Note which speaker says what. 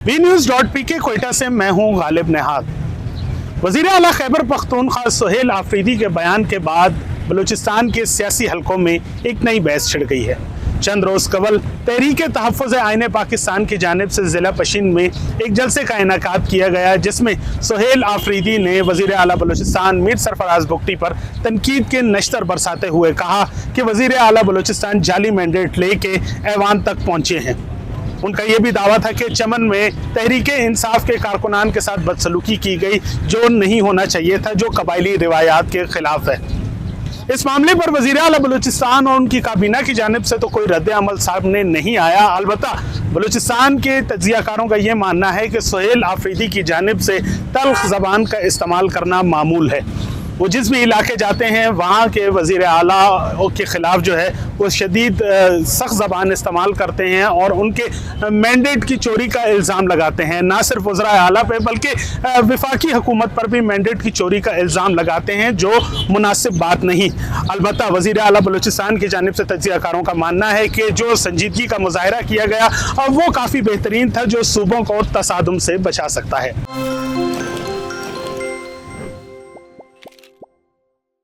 Speaker 1: BNews.pk Quetta से मैं हूं गालिब नेहाद। वज़ीर आला खैबर पख्तूनख्वा सुहेल आफरीदी के बयान के बाद बलूचिस्तान के सियासी हलकों में एक नई बहस छिड़ गई है। चंद रोज़ कबल तहरीक तहफ़्फ़ुज़ आईन पाकिस्तान की जानिब से ज़िला पशीन में एक जलसे का इनेकाद किया गया, जिसमें सुहेल आफरीदी ने वज़ीर आला बलूचिस्तान मीर सरफराज बुगटी पर तनकीद के नश्तर बरसाते हुए कहा कि वज़ीर आला बलूचिस्तान जाली मैंडेट लेके ऐवान तक पहुँचे हैं। उनका यह भी दावा था कि चमन में तहरीक इंसाफ के कारकुनान के साथ बदसलूकी की गई, जो नहीं होना चाहिए था, जो कबायली रिवायात के खिलाफ है। इस मामले पर वज़ीर आला बलूचिस्तान और उनकी काबीना की जानिब से तो कोई रद्द अमल सामने नहीं आया। अलबत्ता बलूचिस्तान के तज्ज़ियाकारों का यह मानना है कि सुहेल आफरीदी की जानिब से तल्ख ज़बान का इस्तेमाल करना मामूल है। वो जिस भी इलाके जाते हैं वहाँ के वज़ीर आला के ख़िलाफ़ जो है वो शदीद सख्त ज़बान इस्तेमाल करते हैं और उनके मैंडेट की चोरी का इल्ज़ाम लगाते हैं। ना सिर्फ वज़ीर आला पे बल्कि वफाकी हुकूमत पर भी मैंडेट की चोरी का इल्ज़ाम लगाते हैं, जो मुनासिब बात नहीं। अलबत्ता वज़ीर आला बलूचिस्तान की जानिब से तज्ज़ियाकारों का मानना है कि जो संजीदगी का मुज़ाहरा किया गया वो काफ़ी बेहतरीन था, जो सूबों को तसादुम से बचा सकता है।